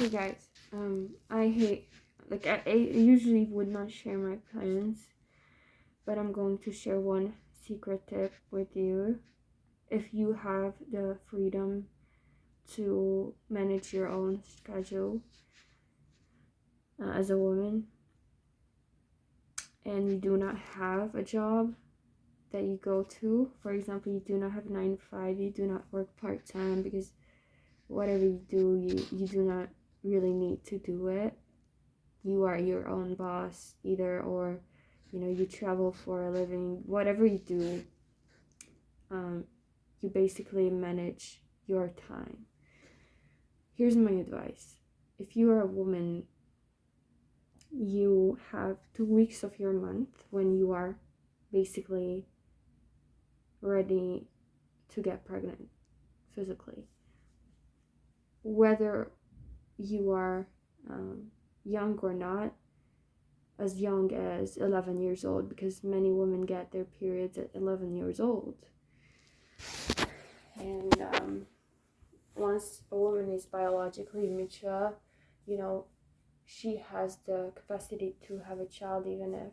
Okay, guys. I hate I usually would not share my plans, but I'm going to share one secret tip with you. If you have the freedom to manage your own schedule as a woman, and you do not have a job that you go to, for example, you do not have 9 to 5, you do not work part time because whatever you do, you do not really need to do it. You are your own boss, either, or you travel for a living, whatever you do, um, you basically manage your time. Here's my advice. If you are a woman, you have 2 weeks of your month when you are basically ready to get pregnant physically. Whether you are young or not, as young as 11 years old, because many women get their periods at 11 years old. And once a woman is biologically mature, she has the capacity to have a child, even if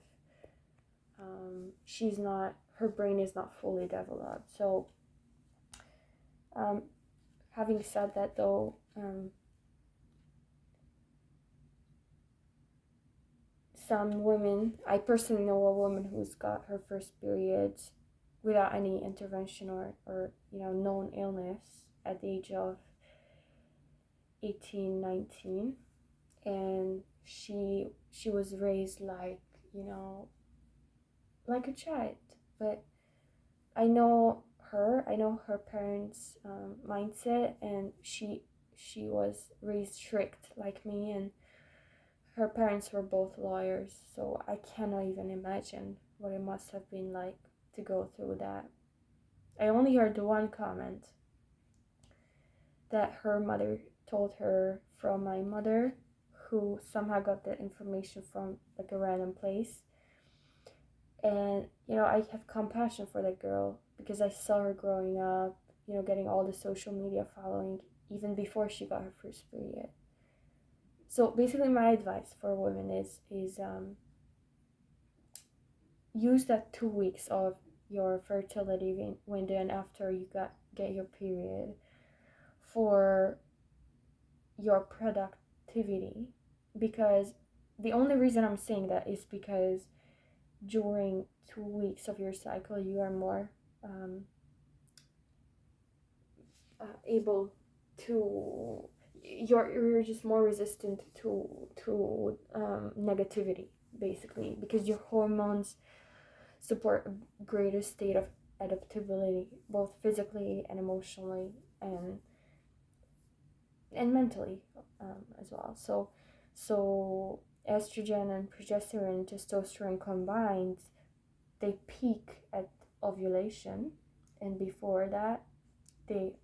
her brain is not fully developed. So, having said that, though, some women, I personally know a woman who's got her first period without any intervention or known illness at the age of 18, 19, and she was raised like like a child. But I know her parents' mindset, and she was raised strict like me, and her parents were both lawyers, so I cannot even imagine what it must have been like to go through that. I only heard the one comment that her mother told her from my mother, who somehow got the information from like a random place. And I have compassion for that girl because I saw her growing up, getting all the social media following even before she got her first period. So basically, my advice for women is use that 2 weeks of your fertility window and after you get your period for your productivity, because the only reason I'm saying that is because during 2 weeks of your cycle you are more able to you're just more resistant to negativity, basically, because your hormones support a greater state of adaptability, both physically and emotionally and mentally as well. So estrogen and progesterone and testosterone combined, they peak at ovulation, and before that they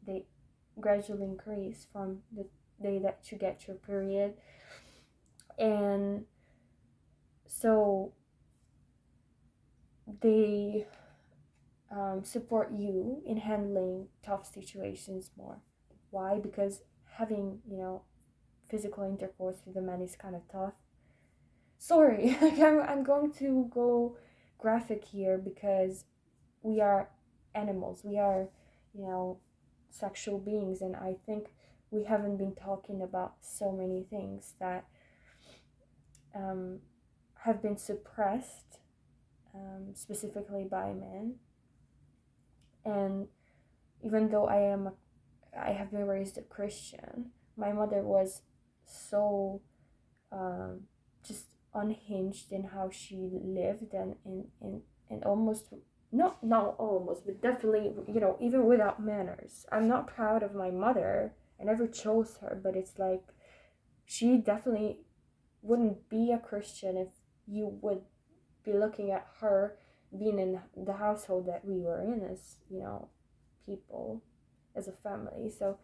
gradually increase from the day that you get your period. And so they support you in handling tough situations more. Why? Because having physical intercourse with a man is kind of tough. Sorry, I'm going to go graphic here because we are animals. We are sexual beings, and I think we haven't been talking about so many things that have been suppressed, specifically by men. And even though I have been raised a Christian, my mother was so just unhinged in how she lived, and almost not almost, but definitely, even without manners. I'm not proud of my mother. I never chose her, but it's like she definitely wouldn't be a Christian if you would be looking at her being in the household that we were in as people, as a family. So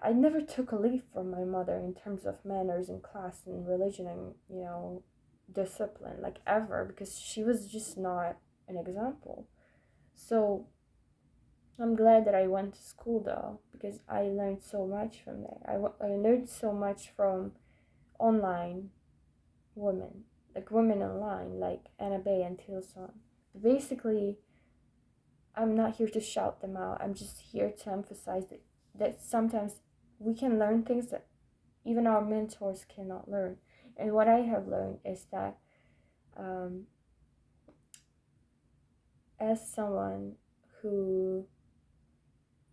I never took a leaf from my mother in terms of manners in class and religion and discipline, like, ever, because she was just not an example. So I'm glad that I went to school though, because I learned so much from there. I learned so much from online women, like women online, like Anna Bay and Tilson. Basically, I'm not here to shout them out. I'm just here to emphasize that sometimes we can learn things that even our mentors cannot learn. And what I have learned is that um, as someone who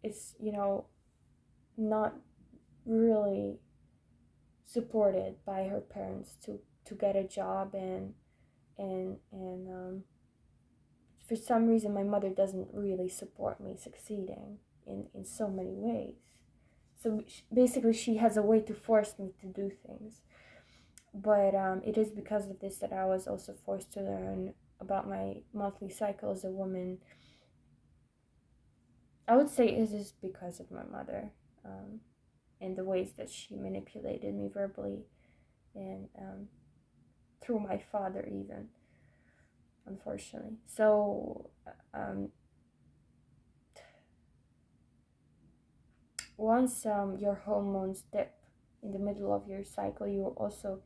is, not really supported by her parents to get a job, and for some reason my mother doesn't really support me succeeding in so many ways. So basically she has a way to force me to do things, but it is because of this that I was also forced to learn about my monthly cycle as a woman. I would say it is because of my mother, and the ways that she manipulated me verbally, and through my father even, unfortunately. So once your hormones dip in the middle of your cycle, you will also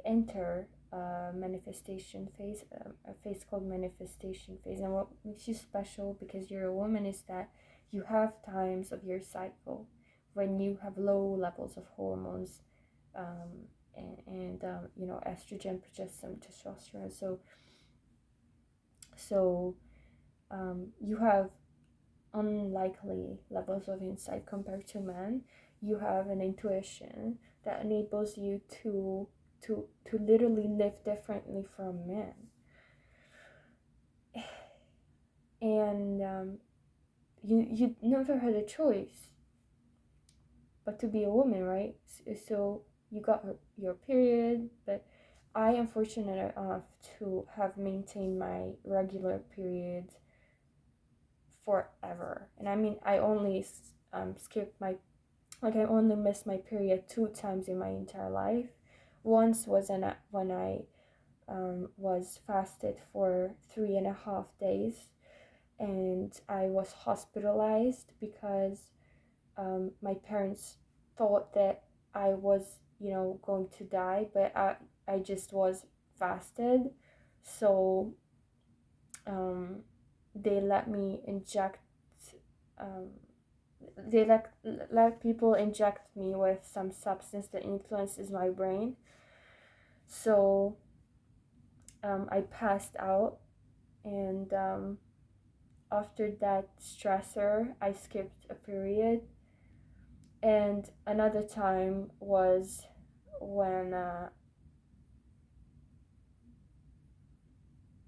enter a manifestation phase, a phase called manifestation phase. And what makes you special because you're a woman is that you have times of your cycle when you have low levels of hormones, and estrogen, progesterone, testosterone. So you have unlikely levels of insight compared to men. You have an intuition that enables you to literally live differently from men. And you never had a choice but to be a woman, right? So you got your period, but I am fortunate enough to have maintained my regular periods forever. And I mean, I only skipped my, like, I only missed my period 2 times in my entire life. Once was when I was fasted for 3.5 days, and I was hospitalized because my parents thought that I was, going to die, but I just was fasted. So um, they let me inject, um, they let people inject me with some substance that influences my brain. So I passed out, and after that stressor, I skipped a period. And another time was when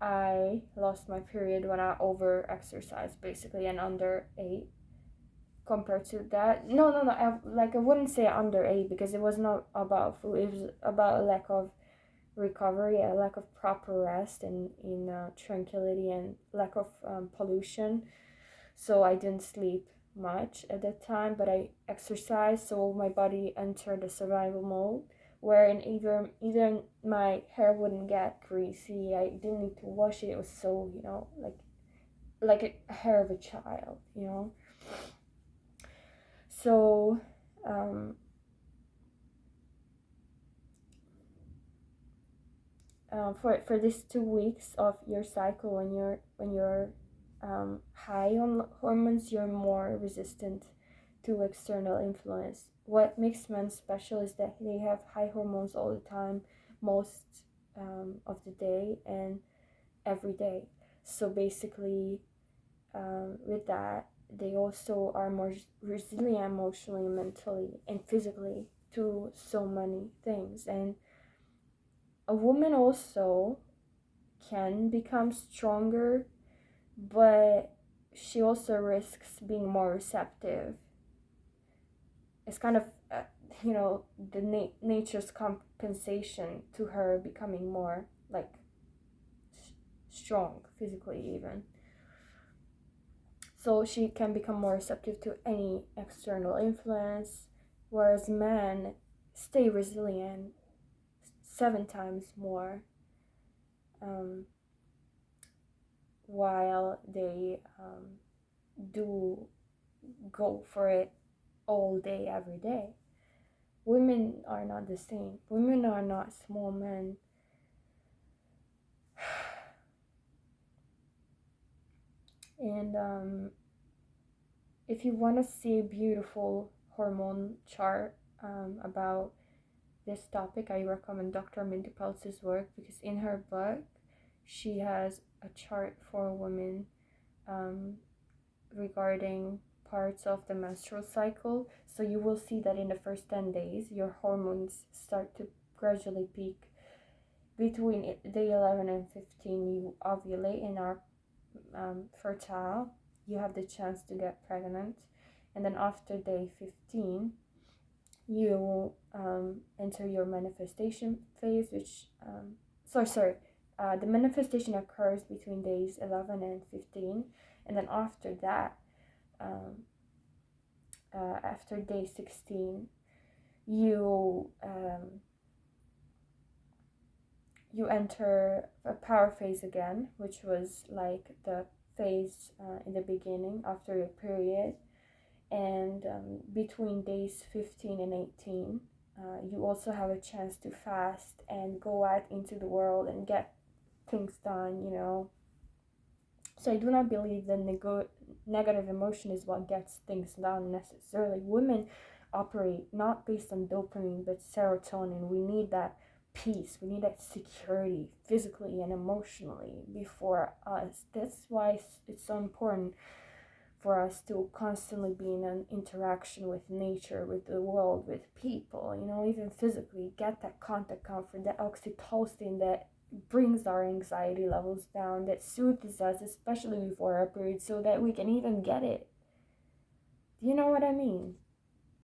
I lost my period when I over exercised basically and under ate compared to that. No. I wouldn't say under ate because it was not about food. It was about a lack of recovery, a lack of proper rest, and in tranquility, and lack of pollution. So I didn't sleep much at that time, but I exercised, so my body entered a survival mode wherein either my hair wouldn't get greasy, I didn't need to wash it. It was so, like a hair of a child. So um, for these 2 weeks of your cycle, when you're high on hormones, you're more resistant to external influence. What makes men special is that they have high hormones all the time, most of the day and every day. So basically, with that, they also are more resilient emotionally, mentally, and physically to so many things. And a woman also can become stronger, but she also risks being more receptive. It's kind of, the nature's compensation to her becoming more like strong physically, even. So she can become more receptive to any external influence, whereas men stay resilient 7 times more, while do go for it all day, every day. Women are not the same. Women are not small men. And if you want to see a beautiful hormone chart about this topic, I recommend Dr. Mindy Pelz's work, because in her book, she has a chart for women um, regarding parts of the menstrual cycle. So you will see that in the first 10 days, your hormones start to gradually peak. Between day 11 and 15, you ovulate and are fertile. You have the chance to get pregnant. And then after day 15, you enter your manifestation phase, which the manifestation occurs between days 11 and 15, and then after that, um, after day 16, you you enter a power phase again, which was like the phase in the beginning after your period. And between days 15 and 18, you also have a chance to fast and go out into the world and get things done, you know. So I do not believe that negative emotion is what gets things done necessarily. Women operate not based on dopamine but serotonin. We need that peace, we need that security physically and emotionally before us. That's why it's so important for us to constantly be in an interaction with nature, with the world, with people, you know, even physically, get that contact comfort, that oxytocin that brings our anxiety levels down, that soothes us, especially before our period, so that we can even get it. Do you know what I mean?